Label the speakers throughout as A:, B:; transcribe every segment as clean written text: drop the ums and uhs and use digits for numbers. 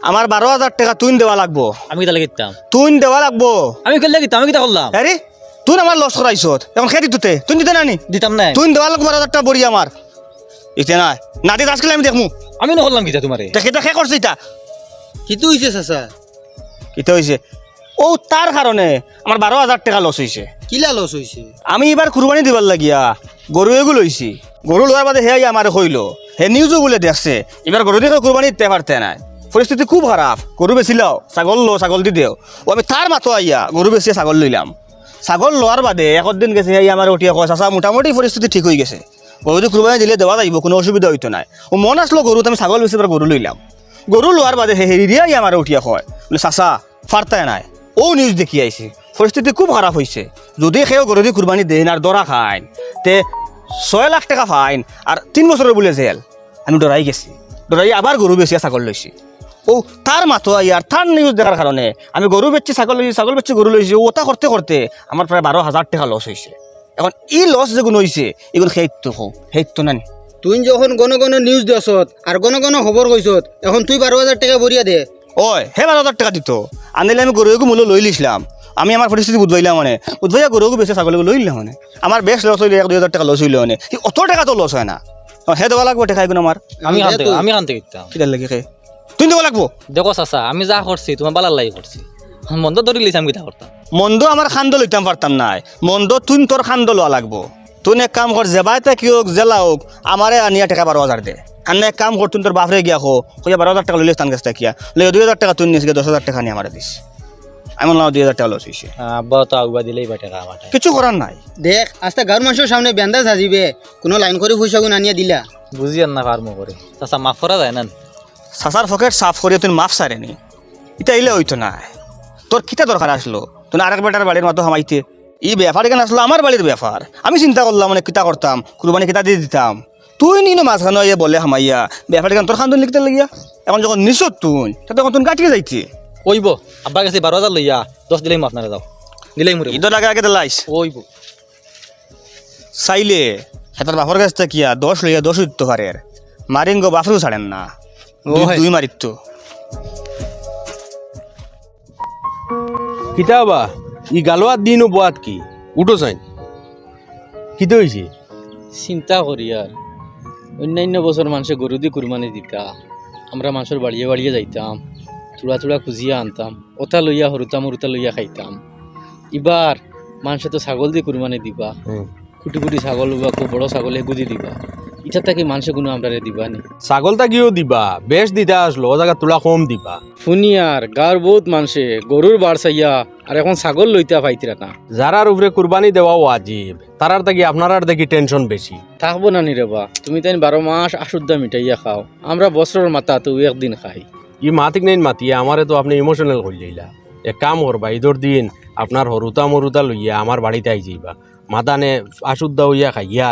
A: আমার 12,000 টাকা তুই দেওয়া লাগবো।
B: আমি কিতা লাগিতাম?
A: তুই দেওয়া লাগবো।
B: আমি কেলে লাগিতাম? আমি কিতা করলাম?
A: আরে তুই আমার লস করাইছত, এখন খেয়ে দিতে তুই দিতে নানি।
B: দিতাম না।
A: তুই দেওয়া লাগবো 12,000 টাকা বড়ি আমার। ইতে না না দিতে আজকাল আমি দেখমু।
B: আমি না করলাম কিতা তোমারে?
A: দেখে দেখে করছে এটা
C: কিতু হইছে চাচা?
A: কিতে হয়েছে ও তার কারণে আমার 12,000 টাকা লস হয়েছে।
C: কিলা লস হইছে?
A: আমি এবার কুরবানি দিবার লাগিয়া গরু এগুলো লইছি। গরু লোৱাৰ বাদে হে আমার হইল হে নিউজও বলে দেখছে এবার গরু দেখে কুরবানি দিতে পারতে নাই। পরিস্থিতি খুব খারাপ। গরু বেচিলাও, ছাগল লো, ছাগল দি দেও। ও আমি তার মাতো আইয়া গরু বেচিয়ে ছাগল লইলাম। ছাগল লোৱাৰ বাদে একদিন গেছে হে আমার উঠিয়া কয় চাচা মোটামুটি পরিস্থিতি ঠিক হয়ে গেছে, গরু যদি কুরবানি দিলে দেওয়া যাইব, কোনো অসুবিধা হইতো নাই। ও মন আসলো গরুত আমি ছাগল বেচি গরু লইলাম। গরু লোৱাৰ বাদে হে হেরিয়া আমার উঠিয়া কয় বলে চাচা ফারতায় নাই। ও নিউজ দেখি আইছি পরিস্থিতি খুব খারাপ হয়েছে। যদি সেও গরু দিয়ে কুরবানি দেন আর দরা খাইন তে 6 লাখ টাকা ফাইন আর 3 বছরের বলে জেল। আমি ডরাই গেছি, ডরাই আবার গরু বেচিয়া ছাগল লইছি। ও তার মাতো আর তার নিউজ দেখার কারণে আমি গরু বেচছি ছাগল লইছি, ছাগল বেচছি গরু লইছি। ওটা করতে করতে আমার প্রায় 12,000 টাকা লস হয়েছে। এখন এই লস যেগুলো হয়েছে এগুলো সেইতো নানি।
C: তুই যখন গণ গণ নিউজ দেছত আর গণ গণ খবর কইছত, এখন তুই 12,000 টাকা বরিয়া দে।
A: ওই হে 12,000 টাকা দিত আনিলে আমি গরু মূল্য লই লিছিলাম। আমি আমার পরিস্থিতি বুঝবাইলাম মানে বুঝবাইয়া গরু বেশি ছাগল লই লিলাম মানে আমার বেশ লস হইলে 1-2 টাকা লস হইলে মানে অত টাকা তো লস হয় না। হে দেওয়া লাগবো টাকা এগুলো আমার।
B: আমি কানতে গিতাম।
A: কিটার লাগে খে তুই দেওয়া লাগবো।
B: দেখো চাচা আমি যা করছি তোমার বালার লাগি করছি। মন্দ ধরে লিছি আমি কিতা করতাম?
A: মন্দ আমার খান্দ লইতাম পারতাম নাই। মন্দ তুই তোর খান্দ লওয়া লাগবো। তুই এক কাম কর জেবাইতে কি হোক জেলা হোক আমারে আনিয়া টাকা 12,000 দে। আর এক কাম কর তুই তোর বাপরে গিয়া খো 12,000 টাকা লইলে স্থান গেছে কিয়া লই 2,000 টাকা তুই নিয়েছি 10,000 টাকা নিয়ে আমার দিস। আমি বললাম 2,000 টাকা লস হয়েছে।
B: আব্বা তো আগুয়া দিলেই বা টাকা আমার।
A: কিছু করার নাই।
C: দেখ আস্তে গাঁর মানুষের সামনে বেন্দা সাজিবে, কোনো লাইন করে পয়সা গুণ আনিয়া দিলা।
B: বুঝি আর না পারমো করে চাচা মাফ করা যায় না?
A: সাসার পকেট সাফ করিয়া তুই মাফ সারেনি এটা এলে হইতো না। তোর কিতা দরকার আসলো তুই আরেক বেটার বাড়ির মতো হামাইতে? এই ব্যাপার কেন আসলো? আমার বাড়ির ব্যাপার। আমি চিন্তা করলাম মানে কিতা করতাম, কুরবানি কিতা দিয়ে দিতাম। তুই নিনো মাঝখানে ইয়ে বলে হামাইয়া ব্যাপার কেন তোর খান্দন লিখতে লাগিয়া। এখন যখন নিছত তুই তখন তুই কাটিয়ে যাইছে।
B: ওইব আব্বা কাছে 12,000 লইয়া 10 দিলেই মাফ না যাও দিলেই মরে
A: ঈদের আগে আগে লাইস
B: ওইব
A: চাইলে সেটার বাপর কাছ থেকে কিয়া 10 লইয়া 10 উঠতে পারে। মারিন গো বাপরেও ছাড়েন না, দুই মারিত তো।
D: কিতাবা ই গালোয়ার দিন ও বাদ কি উঠো চাই কিতে হয়েছে?
E: চিন্তা করি আর অন্যান্য বছর মানুষে গরু দিয়ে কুরবানি দিতা, আমরা মানুষের বাড়িয়ে বাড়িয়ে যাইতাম, থোড়া থোড়া খুঁজিয়া আনতাম, ওটা লইয়া হরুতাম হরুতা লইয়া খাইতাম। এবার মানুষে তো ছাগল দিয়ে কুরবানি দিবা, কুটি কুটি ছাগল বা খুব বড় ছাগল এগুদি দিবা। এটা থেকে মানুষে কোনো আমরা দিবা নি।
D: ছাগলটা কিও দিবা, বেশ দিতে আসলো ও জায়গা তোলা কম দিবা।
E: শুনি আর গাঁর বহুত মানুষে গরুর বাড় চাইয়া আর এখন ছাগল লইতা পাইতিরা না।
D: যারার উপরে কুরবানি দেওয়া ওয়াজিব তারার দেখি আপনার দেখি টেনশন বেশি।
E: থাকবো না নি রেবা, তুমি তাই 12 মাস আশুদ্ধা মিটাইয়া খাও, আমরা বছরের মাথা তো একদিন খাই।
D: ই মাতিক নেই মাতিয়ে আমারে তো আপনি ইমোশনাল করে যাইলা। এক কাম করবা ঈদর দিন আপনার হরুতা মরুতা লইয়া আমার বাড়িতে আই যাইবা, মাদানে আশুদ্ধা হইয়া খাইয়া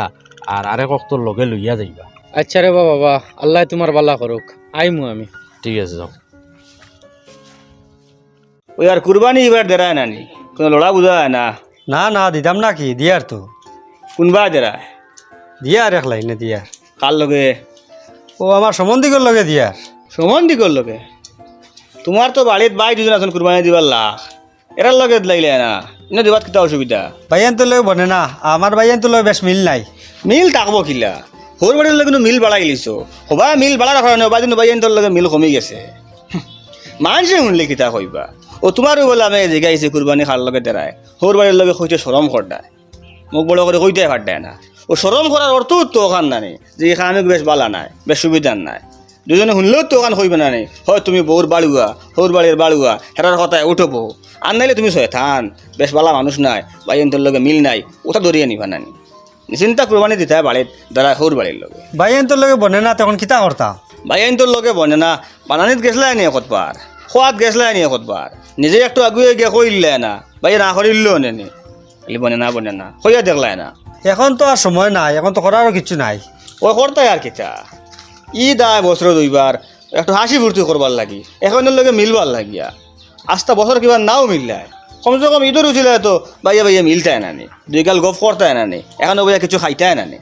D: আর আরেক অক্তর লগে লইয়া যাইবা।
E: আচ্ছা রে বাবা, আল্লাহ তোমার বালা করুক, আইমু আমি।
D: ঠিক আছে যাও।
A: ওই আর কুরবানি এবার দেরায় নানি, কোনো লড়া বুঝা হয় না।
F: না না দিতাম না কি দিয়ার তো
A: কোনবা দেরায়
F: দিয়ার এক লাইনে দিয়ার।
A: কার লগে?
F: ও আমার সম্বন্ধিকর লগে দিয়ার।
A: সম্বন্ধী কর লগে? তোমার তো বাড়িত বাই দুজন আছেন কুরবানি দিবার লাখ, এরার লগে লাইলে না এনে দিবাত কিতা অসুবিধা?
F: বাইয়ান তো লগে বনে না, আমার বাইয়ান তো লগে বেশ মিল নাই।
A: মিল থাকবো কিলা? সৌর বাড়ির লগে মিল বাড়াই লিছো, হবা মিল বাড়ার কারণে বা দিন বাইন তোর লগে মিল কমে গেছে। মানুষে শুনলে কিতা কইবা? ও তোমারও বলে আমি জিগাইছি কুরবানি খার লগে দেরায়, সৌর বাড়ির লগে কইতে সরম করদায়, মুখ বড় করে কইতে পারদায় না। ও সরম করার অর্থ তো ওখান নানি যে এখানে বেশ বালা নাই, বেশ সুবিধার নাই। দুজনে শুনলেও তো ওখান হইবে না নেই, হয় তুমি বউর বাড়ুয়া সৌর বাড়ির বাড়ুয়া হেরার কথায় উঠবো, আর নাইলে তুমি শয়তান বেশ বালা মানুষ নাই, বাইন তোর লগে মিল নাই, ওটা ধরিয়ে নিবা নানি। চিন্তা কুরবানি দিতে হয় বাড়িত দ্বারা সৌর বাড়ির লগে।
F: বাইয়ান তো লগে বনে না তখন কিতা করতাম?
A: বাইন তোর লগে বনে না, বানানিত গেছলাই নিয়ে কতবার, খোয়াত গেছলাই নিয়ে কতবার, নিজে একটু আগুয়ে গিয়ে কইলে না, বাইরে না করিলেও নেনি বনে না হইয়া দেখলাই না।
F: এখন তো আর সময় নাই, এখন তো করারও কিছু নাই।
A: ওই করতাই আর কিতা ঈদ আয় বছর দুইবার একটু হাসি ফুর্তি করবার লাগি, এখনের লগে মিলবার লাগিয়া আস্তা বছর কিবা নাও মিললায়, কমসে কম ঈদের উচিল তো বাইয়া বাইয়া মিলতায় নানি, দুই গাল গপ করতায় নানি, এখন বইয়া কিছু খাইতায় নানি।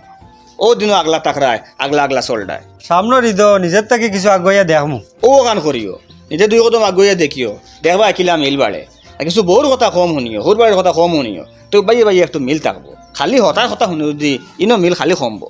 A: ও দিনও আগলা টাকরায় আগলা আগলা চলটায়।
F: সামনের ঈদ নিজের থেকে কিছু আগুয়াইয়া দেখমু।
A: ও গান করিও নিজে দুই কদম আগুয়ে দেখিও দেখবা একিলা মিল বাড়ে আর কিছু বউর কথা কম শুনিও সৌর বাড়ির কথা কম শুনিও তো বাইয়ে বাইয়ে একটু মিল থাকবো খালি হতার কথা শুনি যদি ইনো মিল খালি কমবো